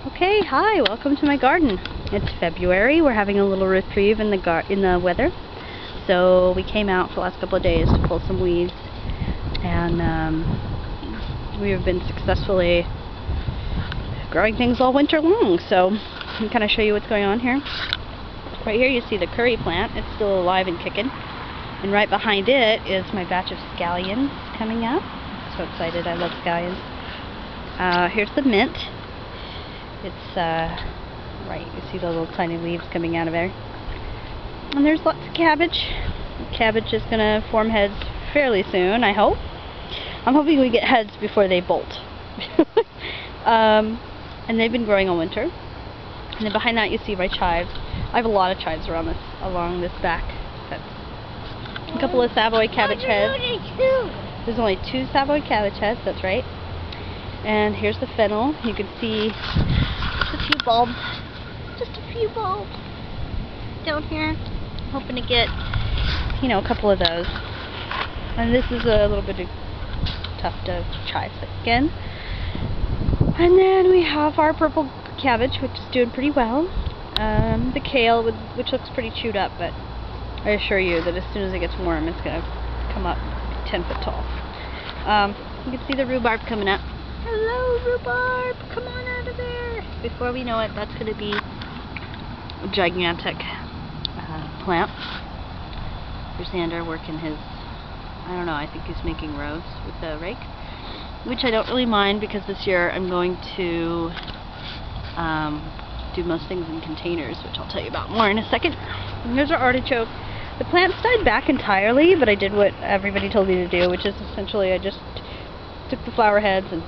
Okay, hi, welcome to my garden. It's February. We're having a little reprieve in the weather. So we came out for the last couple of days to pull some weeds, and we have been successfully growing things all winter long. So I can kind of show you what's going on here. Right here you see the curry plant. It's still alive and kicking. And right behind it is my batch of scallions coming up. I'm so excited, I love scallions. Here's the mint. It's right, you see the little tiny leaves coming out of there. And there's lots of cabbage. Cabbage is going to form heads fairly soon, I hope. I'm hoping we get heads before they bolt. And they've been growing all winter. And then behind that you see my chives. I have a lot of chives along this back fence. A couple of Savoy cabbage heads. There's only 2 Savoy cabbage heads, that's right. And here's the fennel. You can see just a few bulbs. Just a few bulbs down here. Hoping to get, a couple of those. And this is a little bit of tuft of chives again. And then we have our purple cabbage, which is doing pretty well. The kale, which looks pretty chewed up, but I assure you that as soon as it gets warm, it's going to come up 10 foot tall. You can see the rhubarb coming up. Hello, rhubarb! Come on out of there! Before we know it, that's going to be a gigantic plant. There's Xander working his, I think he's making rows with the rake, which I don't really mind because this year I'm going to do most things in containers, which I'll tell you about more in a second. And here's our artichoke. The plants died back entirely, but I did what everybody told me to do, which is essentially I just took the flower heads and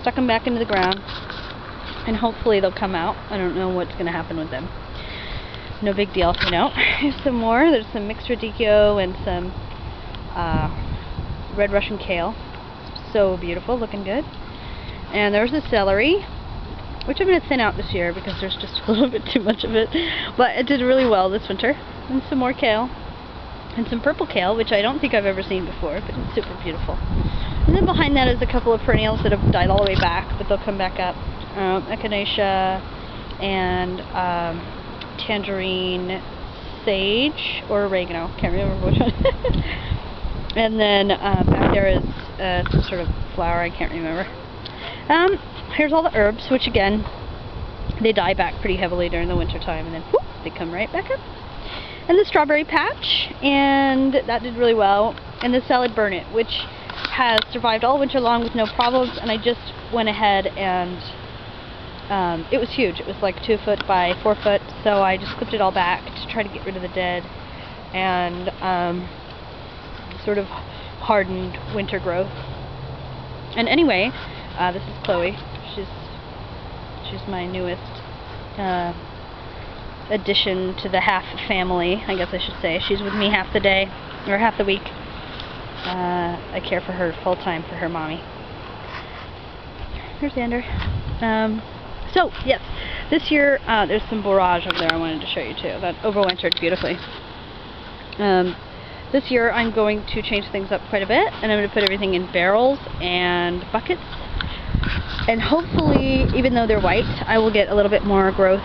stuck them back into the ground, and hopefully they'll come out. I don't know what's going to happen with them. No big deal, Here's some more. There's some mixed radicchio and some red Russian kale. So beautiful, looking good. And there's the celery, which I'm going to thin out this year because there's just a little bit too much of it. But it did really well this winter. And some more kale. And some purple kale, which I don't think I've ever seen before, but it's super beautiful. And then behind that is a couple of perennials that have died all the way back, but they'll come back up. Echinacea and tangerine sage, or oregano, can't remember which one. And then back there is some sort of flower, I can't remember. Here's all the herbs, which again, they die back pretty heavily during the winter time, and then whoop, they come right back up. And the strawberry patch, and that did really well. And the salad burnet, which has survived all winter long with no problems, and I just went ahead and it was huge. It was like 2 foot by 4 foot, so I just clipped it all back to try to get rid of the dead and sort of hardened winter growth. And anyway, this is Chloe. She's my newest addition to the half family, I guess I should say. She's with me half the day, or half the week. I care for her full time for her mommy. Here's Xander. So, yes, this year there's some borage over there I wanted to show you too. That overwintered beautifully. This year I'm going to change things up quite a bit, and I'm going to put everything in barrels and buckets. And hopefully, even though they're white, I will get a little bit more growth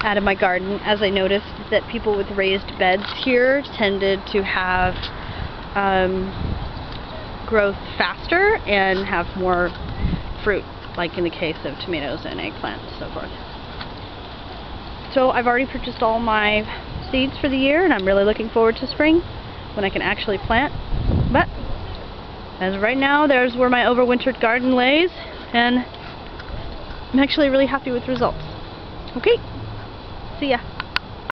out of my garden, as I noticed that people with raised beds here tended to have growth faster and have more fruit, like in the case of tomatoes and eggplants and so forth. So I've already purchased all my seeds for the year, and I'm really looking forward to spring when I can actually plant. But as of right now, there's where my overwintered garden lays, and I'm actually really happy with the results. Okay, see ya.